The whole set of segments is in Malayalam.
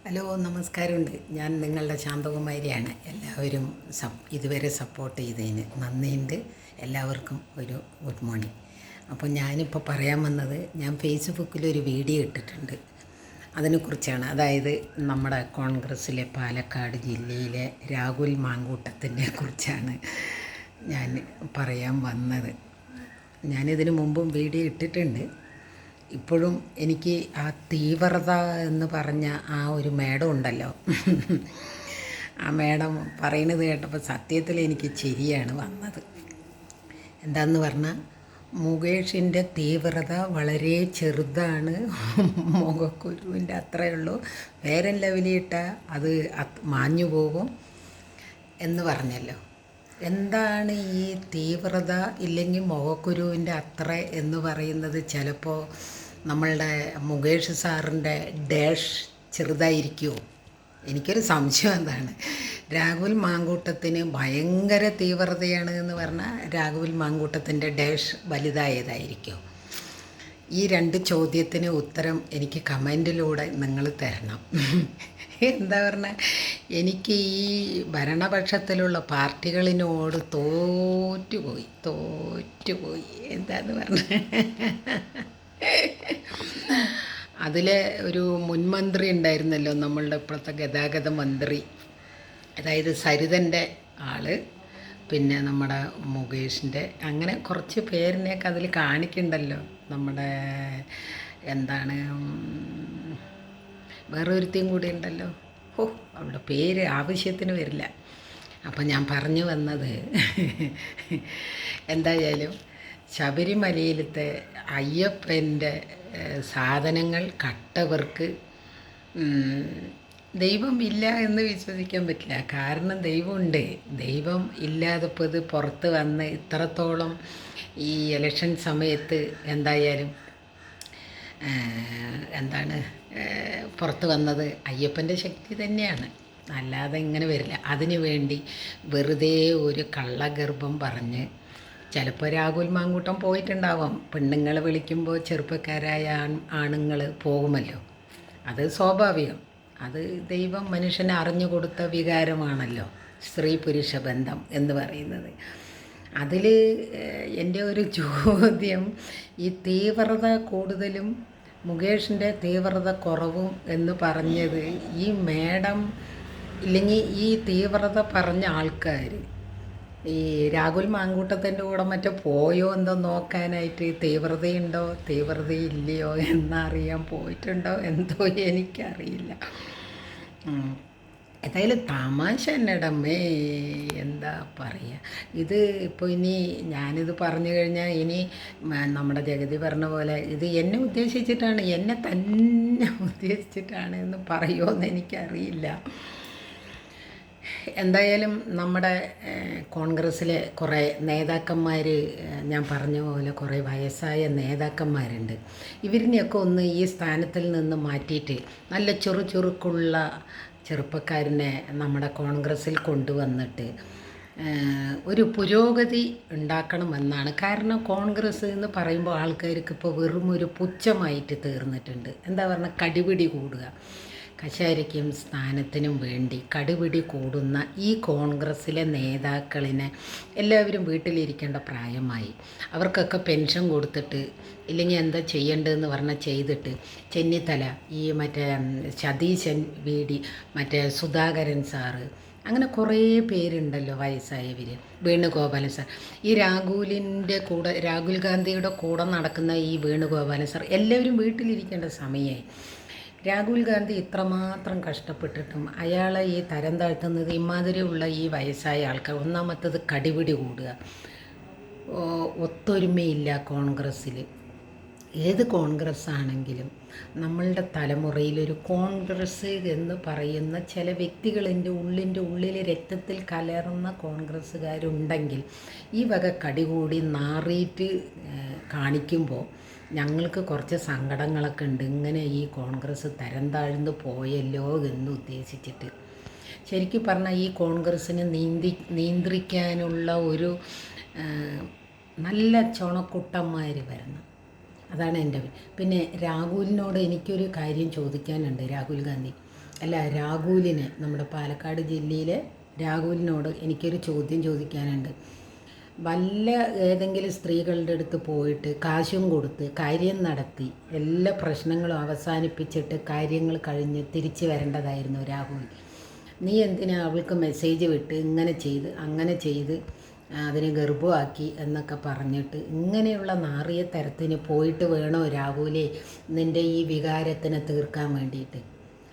ഹലോ, നമസ്കാരമുണ്ട്. ഞാൻ നിങ്ങളുടെ ശാന്തകുമാരിയാണ്. എല്ലാവരും ഇതുവരെ സപ്പോർട്ട് ചെയ്തതിന് നന്ദിയുണ്ട്. എല്ലാവർക്കും ഒരു ഗുഡ് മോർണിംഗ്. അപ്പോൾ ഞാനിപ്പോൾ പറയാൻ വന്നത്, ഞാൻ ഫേസ്ബുക്കിലൊരു വീഡിയോ ഇട്ടിട്ടുണ്ട്. അതിനെക്കുറിച്ചാണ്. അതായത് നമ്മുടെ കോൺഗ്രസ്സിലെ പാലക്കാട് ജില്ലയിലെ രാഹുൽ മാങ്കൂട്ടത്തിനെ കുറിച്ചാണ് ഞാൻ പറയാൻ വന്നത്. ഞാനിതിനു മുമ്പും വീഡിയോ ഇട്ടിട്ടുണ്ട്. ഇപ്പോഴും എനിക്ക് ആ തീവ്രത എന്ന് പറഞ്ഞ ആ ഒരു മേഡം ഉണ്ടല്ലോ, ആ മേഡം പറയുന്നത് കേട്ടപ്പോൾ സത്യത്തിൽ എനിക്ക് ചിരിയാണ് വന്നത്. എന്താന്ന് പറഞ്ഞാൽ, മുകേഷിൻ്റെ തീവ്രത വളരെ ചെറുതാണ്, മുഖക്കുരുവിൻ്റെ അത്രയേ ഉള്ളൂ, വേറെ ലെവലിട്ടാൽ അത് മാഞ്ഞു പോകും എന്ന് പറഞ്ഞല്ലോ. എന്താണ് ഈ തീവ്രത ഇല്ലെങ്കിൽ മുഖക്കുരുവിൻ്റെ അത്ര എന്ന് പറയുന്നത്? ചിലപ്പോൾ നമ്മളുടെ മുകേഷ് സാറിൻ്റെ ഡാഷ് ചെറുതായിരിക്കുമോ? എനിക്കൊരു സംശയം എന്താണ്, രാഹുൽ മാങ്കൂട്ടത്തിന് ഭയങ്കര തീവ്രതയാണ് എന്ന് പറഞ്ഞാൽ രാഹുൽ മാങ്കൂട്ടത്തിൻ്റെ ഡാഷ് വലുതായതായിരിക്കുമോ? ഈ രണ്ട് ചോദ്യത്തിന് ഉത്തരം എനിക്ക് കമൻറ്റിലൂടെ നിങ്ങൾ തരണം. എന്താ പറഞ്ഞാൽ, എനിക്ക് ഈ ഭരണപക്ഷത്തിലുള്ള പാർട്ടികളിനോട് തോറ്റുപോയി. എന്താന്ന് പറഞ്ഞാൽ, അതിലെ ഒരു മുൻമന്ത്രി ഉണ്ടായിരുന്നല്ലോ, നമ്മളുടെ ഇപ്പോഴത്തെ ഗതാഗത മന്ത്രി, അതായത് സരിതൻ്റെ ആള്, പിന്നെ നമ്മുടെ മുകേഷിൻ്റെ, അങ്ങനെ കുറച്ച് പേരിനെയൊക്കെ അതിൽ കാണിക്കണ്ടല്ലോ. നമ്മുടെ എന്താണ്, വേറൊരുത്തിയും കൂടി ഉണ്ടല്ലോ, അവളുടെ പേര് ആവശ്യത്തിന് വരില്ല. അപ്പം ഞാൻ പറഞ്ഞു വന്നത്, എന്തായാലും ശബരിമലയിലത്തെ അയ്യപ്പൻ്റെ സാധനങ്ങൾ കട്ടവർക്ക് ദൈവം ഇല്ല എന്ന് വിശ്വസിക്കാൻ പറ്റില്ല. കാരണം ദൈവമുണ്ട്. ദൈവം ഇല്ലാതെ ഇപ്പോൾ ഇത് പുറത്ത് വന്ന് ഇത്രത്തോളം ഈ ഇലക്ഷൻ സമയത്ത് എന്തായാലും എന്താണ് പുറത്ത് വന്നത് അയ്യപ്പൻ്റെ ശക്തി തന്നെയാണ്, അല്ലാതെ ഇങ്ങനെ വരില്ല. അതിനു വേണ്ടി വെറുതെ ഒരു കള്ളഗർഭം പറഞ്ഞ് ചിലപ്പോൾ രാഹുൽ മാങ്കൂട്ടം പോയിട്ടുണ്ടാവാം. പെണ്ണുങ്ങൾ വിളിക്കുമ്പോൾ ചെറുപ്പക്കാരായ ആണുങ്ങൾ പോകുമല്ലോ, അത് സ്വാഭാവികം. അത് ദൈവം മനുഷ്യനെ അറിഞ്ഞു കൊടുത്ത വികാരമാണല്ലോ സ്ത്രീ പുരുഷ ബന്ധം എന്ന് പറയുന്നത്. അതിൽ എൻ്റെ ഒരു ചോദ്യം, ഈ തീവ്രത കൂടുതലും മുകേഷിൻ്റെ തീവ്രത കുറവും എന്ന് പറഞ്ഞത് ഈ മേഡം ഇല്ലെങ്കിൽ ഈ തീവ്രത പറഞ്ഞ ആൾക്കാർ ഈ രാഹുൽ മാങ്കൂട്ടത്തിൻ്റെ കൂടെ മറ്റോ പോയോ എന്തോ നോക്കാനായിട്ട്, തീവ്രതയുണ്ടോ തീവ്രതയില്ലയോ എന്നറിയാൻ പോയിട്ടുണ്ടോ എന്തോ എനിക്കറിയില്ല. ഏതായാലും തമാശ എന്നടമ്മേ, എന്താ പറയുക. ഇത് ഇപ്പോൾ ഇനി ഞാനിത് പറഞ്ഞു കഴിഞ്ഞാൽ ഇനി നമ്മുടെ ജഗതി പറഞ്ഞ പോലെ ഇത് എന്നെ ഉദ്ദേശിച്ചിട്ടാണ്, എന്നെ തന്നെ ഉദ്ദേശിച്ചിട്ടാണ് എന്ന് പറയുമോ എന്ന് എനിക്കറിയില്ല. എന്തായാലും നമ്മുടെ കോൺഗ്രസ്സിലെ കുറേ നേതാക്കന്മാർ, ഞാൻ പറഞ്ഞ പോലെ കുറേ വയസ്സായ നേതാക്കന്മാരുണ്ട്. ഇവരിനെയൊക്കെ ഒന്ന് ഈ സ്ഥാനത്തിൽ നിന്ന് മാറ്റിയിട്ട് നല്ല ചുറുചുറുക്കുള്ള ചെറുപ്പക്കാരനെ നമ്മുടെ കോൺഗ്രസ്സിൽ കൊണ്ടുവന്നിട്ട് ഒരു പുരോഗതി ഉണ്ടാക്കണമെന്നാണ്. കാരണം കോൺഗ്രസ് എന്ന് പറയുമ്പോൾ ആൾക്കാർക്ക് ഇപ്പോൾ വെറും ഒരു പുച്ഛമായിട്ട് തീർന്നിട്ടുണ്ട്. എന്താ പറഞ്ഞാൽ, കടിപിടി കൂടുക, കശാരിക്കും സ്ഥാനത്തിനും വേണ്ടി കടിപിടി കൂടുന്ന ഈ കോൺഗ്രസ്സിലെ നേതാക്കളിനെ എല്ലാവരും വീട്ടിലിരിക്കേണ്ട പ്രായമായി. അവർക്കൊക്കെ പെൻഷൻ കൊടുത്തിട്ട് ഇല്ലെങ്കിൽ എന്താ ചെയ്യേണ്ടതെന്ന് പറഞ്ഞാൽ ചെയ്തിട്ട്, ചെന്നിത്തല, ഈ മറ്റേ സതീശൻ വീടി, മറ്റേ സുധാകരൻ സാറ്, അങ്ങനെ കുറേ പേരുണ്ടല്ലോ വയസ്സായവർ, വേണുഗോപാലൻ സാർ, ഈ രാഹുൽ ഗാന്ധിയുടെ കൂടെ നടക്കുന്ന ഈ വേണുഗോപാലൻ സാർ, എല്ലാവരും വീട്ടിലിരിക്കേണ്ട സമയമായി. രാഹുൽ ഗാന്ധി ഇത്രമാത്രം കഷ്ടപ്പെട്ടിട്ടും അയാളെ ഈ തരം താഴ്ത്തുന്നത് ഇമാതിരിയുള്ള ഈ വയസ്സായ ആൾക്കാർ. ഒന്നാമത്തത് കടിപിടി കൂടുക, ഒത്തൊരുമയില്ല കോൺഗ്രസ്സിൽ. ഏത് കോൺഗ്രസ് ആണെങ്കിലും നമ്മളുടെ തലമുറയിലൊരു കോൺഗ്രസ് എന്ന് പറയുന്ന ചില വ്യക്തികളിൻ്റെ ഉള്ളിൽ രക്തത്തിൽ കലർന്ന കോൺഗ്രസ്സുകാരുണ്ടെങ്കിൽ ഈ വക കടികൂടി നാറിയിട്ട് കാണിക്കുമ്പോൾ ഞങ്ങൾക്ക് കുറച്ച് സങ്കടങ്ങളൊക്കെ ഉണ്ട്. ഇങ്ങനെ ഈ കോൺഗ്രസ് തരം താഴ്ന്നു പോയല്ലോ എന്ന് ഉദ്ദേശിച്ചിട്ട്. ശരിക്കും പറഞ്ഞാൽ ഈ കോൺഗ്രസ്സിനെ നിയന്ത്രിക്കാനുള്ള ഒരു നല്ല ചുണക്കുട്ടന്മാർ വരണം. അതാണ് എൻ്റെ. പിന്നെ രാഹുലിനോട് എനിക്കൊരു കാര്യം ചോദിക്കാനുണ്ട്. രാഹുൽ ഗാന്ധി, അല്ല, രാഹുലിനെ, നമ്മുടെ പാലക്കാട് ജില്ലയിലെ രാഹുലിനോട് എനിക്കൊരു ചോദ്യം ചോദിക്കാനുണ്ട്. വല്ല ഏതെങ്കിലും സ്ത്രീകളുടെ അടുത്ത് പോയിട്ട് കാശും കൊടുത്ത് കാര്യം നടത്തി എല്ലാ പ്രശ്നങ്ങളും അവസാനിപ്പിച്ചിട്ട് കാര്യങ്ങൾ കഴിഞ്ഞ് തിരിച്ചു വരേണ്ടതായിരുന്നു രാഹുൽ. നീ എന്തിനാ അവൾക്ക് മെസ്സേജ് വിട്ട് ഇങ്ങനെ ചെയ്ത് അങ്ങനെ ചെയ്ത് അതിനെ ഗർഭമാക്കി എന്നൊക്കെ പറഞ്ഞിട്ട് ഇങ്ങനെയുള്ള നാറിയ തരത്തിന് പോയിട്ട് വേണോ രാഹുലെ നിൻ്റെ ഈ വികാരത്തിനെ തീർക്കാൻ വേണ്ടിയിട്ട്?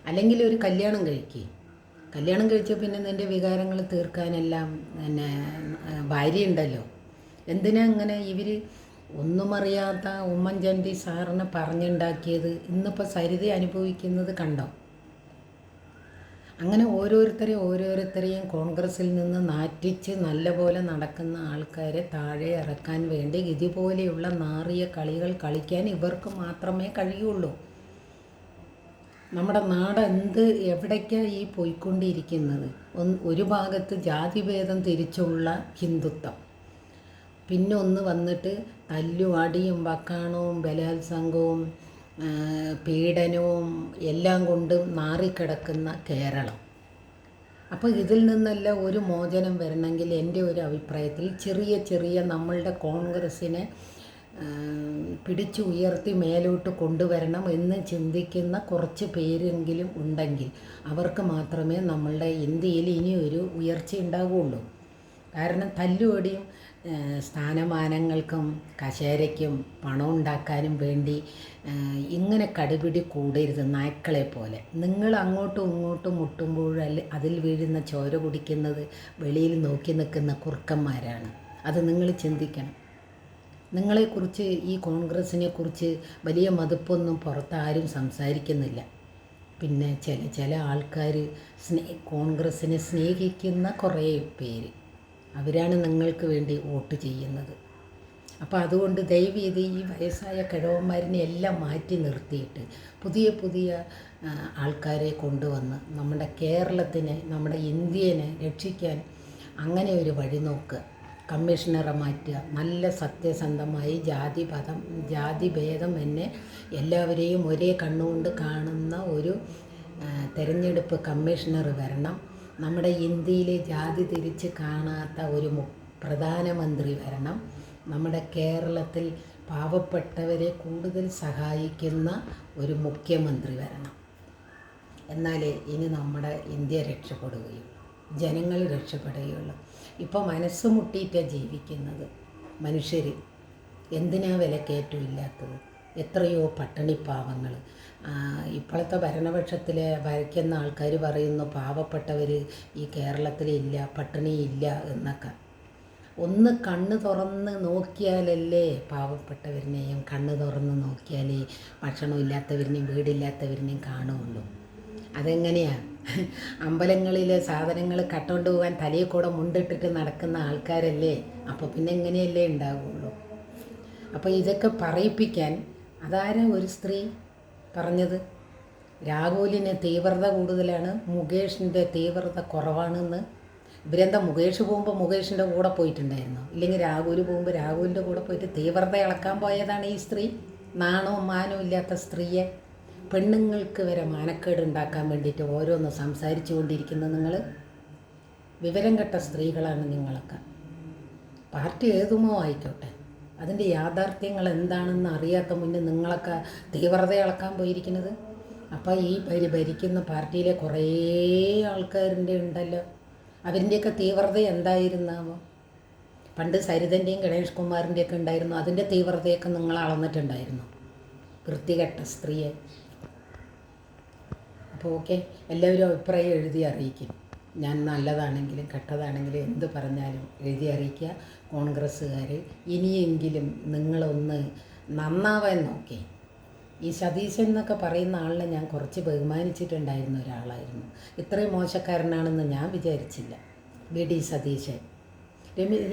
അല്ലെങ്കിൽ ഒരു കല്യാണം കഴിക്കുക. കല്യാണം കഴിച്ച പിന്നെ നിൻ്റെ വികാരങ്ങൾ തീർക്കാനെല്ലാം പിന്നെ ഭാര്യ ഉണ്ടല്ലോ. എന്തിനാ ഇങ്ങനെ ഇവർ ഒന്നും അറിയാത്ത ഉമ്മൻചാണ്ടി സാറിനെ പറഞ്ഞുണ്ടാക്കിയത് ഇന്നിപ്പോൾ സരിത അനുഭവിക്കുന്നത് കണ്ടോ? അങ്ങനെ ഓരോരുത്തരെയും കോൺഗ്രസിൽ നിന്ന് നാറ്റിച്ച് നല്ലപോലെ നടക്കുന്ന ആൾക്കാരെ താഴെ ഇറക്കാൻ വേണ്ടി ഇതുപോലെയുള്ള നാറിയ കളികൾ കളിക്കാൻ ഇവർക്ക് മാത്രമേ കഴിയുള്ളൂ. നമ്മുടെ നാട് എവിടേക്കാണ് ഈ പോയിക്കൊണ്ടിരിക്കുന്നത്? ഒരു ഭാഗത്ത് ജാതിഭേദം തിരിച്ചുള്ള ഹിന്ദുത്വം, പിന്നെ ഒന്ന് വന്നിട്ട് തല്ലും അടിയും വക്കാണവും ബലാത്സംഗവും പീഡനവും എല്ലാം കൊണ്ടും മാറിക്കിടക്കുന്ന കേരളം. അപ്പോൾ ഇതിൽ നിന്നെല്ലാം ഒരു മോചനം വരണമെങ്കിൽ എൻ്റെ ഒരു അഭിപ്രായത്തിൽ ചെറിയ നമ്മളുടെ കോൺഗ്രസ്സിനെ പിടിച്ചു ഉയർത്തി മേലോട്ട് കൊണ്ടുവരണം എന്ന് ചിന്തിക്കുന്ന കുറച്ച് പേരെങ്കിലും ഉണ്ടെങ്കിൽ അവർക്ക് മാത്രമേ നമ്മളുടെ ഇന്ത്യയിൽ ഇനിയൊരു ഉയർച്ച ഉണ്ടാവുകയുള്ളൂ. കാരണം തല്ലുപടിയും സ്ഥാനമാനങ്ങൾക്കും കസേരയ്ക്കും പണം ഉണ്ടാക്കാനും വേണ്ടി ഇങ്ങനെ കടുപിടി കൂടരുത് നായ്ക്കളെ പോലെ. നിങ്ങൾ അങ്ങോട്ടും ഇങ്ങോട്ടും മുട്ടുമ്പോഴല്ല അതിൽ വീഴുന്ന ചോര കുടിക്കുന്നത് വെളിയിൽ നോക്കി നിൽക്കുന്ന കുറുക്കന്മാരാണ്. അത് നിങ്ങൾ ചിന്തിക്കണം. നിങ്ങളെക്കുറിച്ച്, ഈ കോൺഗ്രസ്സിനെ കുറിച്ച് വലിയ മതിപ്പൊന്നും പുറത്താരും സംസാരിക്കുന്നില്ല. പിന്നെ ചില ആൾക്കാർ കോൺഗ്രസ്സിനെ സ്നേഹിക്കുന്ന കുറേ പേര്, അവരാണ് നിങ്ങൾക്ക് വേണ്ടി വോട്ട് ചെയ്യുന്നത്. അപ്പോൾ അതുകൊണ്ട് ദയവീത് ഈ വയസ്സായ കിഴവന്മാരിനെ എല്ലാം മാറ്റി നിർത്തിയിട്ട് പുതിയ ആൾക്കാരെ കൊണ്ടുവന്ന് നമ്മുടെ കേരളത്തിനെ, നമ്മുടെ ഇന്ത്യനെ രക്ഷിക്കാൻ അങ്ങനെ ഒരു വഴി നോക്കുക. കമ്മീഷണറെ മാറ്റുക. നല്ല സത്യസന്ധമായി ജാതിഭേദം എന്നെ എല്ലാവരെയും ഒരേ കണ്ണുകൊണ്ട് കാണുന്ന ഒരു തെരഞ്ഞെടുപ്പ് കമ്മീഷണർ വരണം. നമ്മുടെ ഇന്ത്യയിലെ ജാതി തിരിച്ച് കാണാത്ത ഒരു പ്രധാനമന്ത്രി വരണം. നമ്മുടെ കേരളത്തിൽ പാവപ്പെട്ടവരെ കൂടുതൽ സഹായിക്കുന്ന ഒരു മുഖ്യമന്ത്രി വരണം. എന്നാലേ ഇനി നമ്മുടെ ഇന്ത്യ രക്ഷപ്പെടുകയുള്ളൂ, ജനങ്ങൾ രക്ഷപ്പെടുകയുള്ളൂ. ഇപ്പോൾ മനസ്സ് മുട്ടിയിട്ടാണ് ജീവിക്കുന്നത് മനുഷ്യർ. എന്തിനാ വിലക്കയറ്റമില്ലാത്തത്? എത്രയോ പട്ടിണിപ്പാവങ്ങൾ. ഇപ്പോഴത്തെ ഭരണപക്ഷത്തിൽ ഭരിക്കുന്ന ആൾക്കാർ പറയുന്നു പാവപ്പെട്ടവർ ഈ കേരളത്തിലില്ല, പട്ടിണിയില്ല എന്നൊക്കെ. ഒന്ന് കണ്ണ് തുറന്ന് നോക്കിയാലല്ലേ പാവപ്പെട്ടവരിനെയും, കണ്ണ് തുറന്ന് നോക്കിയാലേ ഭക്ഷണമില്ലാത്തവരിനെയും വീടില്ലാത്തവരിനെയും കാണുകയുള്ളൂ. അതെങ്ങനെയാണ്? അമ്പലങ്ങളിലെ സാധനങ്ങൾ കട്ടുകൊണ്ട് പോകാൻ തലയിൽ കൂടെ മുണ്ടിട്ടിട്ട് നടക്കുന്ന ആൾക്കാരല്ലേ. അപ്പോൾ പിന്നെ എങ്ങനെയല്ലേ ഉണ്ടാവുകയുള്ളൂ? അപ്പോൾ ഇതൊക്കെ പറയിപ്പിക്കാൻ അതാരാ ഒരു സ്ത്രീ പറഞ്ഞത്? രാഹുലിന് തീവ്രത കൂടുതലാണ്, മുകേഷിൻ്റെ തീവ്രത കുറവാണെന്ന്. ഇവരെന്താ മുകേഷ് പോകുമ്പോൾ മുകേഷിൻ്റെ കൂടെ പോയിട്ടുണ്ടായിരുന്നു, ഇല്ലെങ്കിൽ രാഹുൽ പോകുമ്പോൾ രാഹുലിൻ്റെ കൂടെ പോയിട്ട് തീവ്രത ഇളക്കാൻ പോയതാണ് ഈ സ്ത്രീ. നാണവും മാനവും ഇല്ലാത്ത സ്ത്രീയെ. പെണ്ണുങ്ങൾക്ക് വരെ മാനക്കേട് ഉണ്ടാക്കാൻ വേണ്ടിയിട്ട് ഓരോന്ന് സംസാരിച്ചു കൊണ്ടിരിക്കുന്ന നിങ്ങൾ വിവരം കെട്ട സ്ത്രീകളാണ് നിങ്ങളൊക്കെ. പാർട്ടി ഏതുമോ ആയിക്കോട്ടെ, അതിൻ്റെ യാഥാർത്ഥ്യങ്ങൾ എന്താണെന്ന് അറിയാത്ത മുന്നേ നിങ്ങളൊക്കെ തീവ്രത ഇളക്കാൻ പോയിരിക്കുന്നത്. അപ്പോൾ ഈ ഭരിക്കുന്ന പാർട്ടിയിലെ കുറേ ആൾക്കാരിൻ്റെ ഉണ്ടല്ലോ, അവരിൻ്റെയൊക്കെ തീവ്രത എന്തായിരുന്നാവോ? പണ്ട് സരിതൻ്റെയും ഗണേഷ് കുമാറിൻ്റെയൊക്കെ ഉണ്ടായിരുന്നു, അതിൻ്റെ തീവ്രതയൊക്കെ നിങ്ങൾ അളന്നിട്ടുണ്ടായിരുന്നു. വൃത്തികെട്ട സ്ത്രീയെ. അപ്പോൾ ഓക്കെ, എല്ലാവരും അഭിപ്രായം എഴുതി അറിയിക്കും. ഞാൻ നല്ലതാണെങ്കിലും കെട്ടതാണെങ്കിലും എന്ത് പറഞ്ഞാലും എഴുതി അറിയിക്കുക. കോൺഗ്രസ്സുകാർ ഇനിയെങ്കിലും നിങ്ങളൊന്ന് നന്നാവാൻ നോക്കി. ഈ സതീശൻ എന്നൊക്കെ പറയുന്ന ആളിനെ ഞാൻ കുറച്ച് ബഹുമാനിച്ചിട്ടുണ്ടായിരുന്ന ഒരാളായിരുന്നു. ഇത്രയും മോശക്കാരനാണെന്ന് ഞാൻ വിചാരിച്ചില്ല. വി.ഡി. സതീശൻ,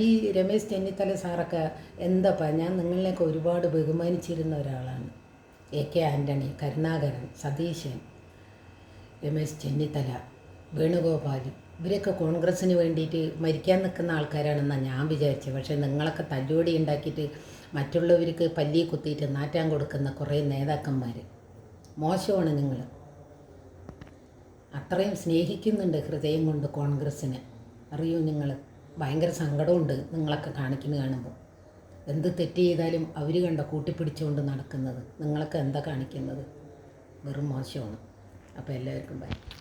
ഈ രമേശ് ചെന്നിത്തല സാറൊക്കെ എന്താപ്പാ, ഞാൻ നിങ്ങളിലേക്ക് ഒരുപാട് ബഹുമാനിച്ചിരുന്ന ഒരാളാണ്. എ.കെ. ആൻ്റണി, കരുണാകരൻ, സതീശൻ, രമേശ് ചെന്നിത്തല, വേണുഗോപാൽ, ഇവരൊക്കെ കോൺഗ്രസ്സിന് വേണ്ടിയിട്ട് മരിക്കാൻ നിൽക്കുന്ന ആൾക്കാരാണെന്നാണ് ഞാൻ വിചാരിച്ചത്. പക്ഷേ നിങ്ങളൊക്കെ തല്ലുപടി ഉണ്ടാക്കിയിട്ട് മറ്റുള്ളവർക്ക് പല്ലി കുത്തിയിട്ട് നാറ്റാൻ കൊടുക്കുന്ന കുറേ നേതാക്കന്മാർ. മോശമാണ് നിങ്ങൾ. അത്രയും സ്നേഹിക്കുന്നുണ്ട് ഹൃദയം കൊണ്ട് കോൺഗ്രസ്സിനെ. അറിയൂ നിങ്ങൾ, ഭയങ്കര സങ്കടമുണ്ട് നിങ്ങളൊക്കെ കാണിക്കുന്നത് കാണുമ്പോൾ. എന്ത് തെറ്റ് ചെയ്താലും അവർ കണ്ട കൂട്ടിപ്പിടിച്ചുകൊണ്ട് നടക്കുന്നത്. നിങ്ങളൊക്കെ എന്താ കാണിക്കുന്നത്? വെറും മോശമാണ്. അപ്പോൾ എല്ലാവർക്കും ബൈ.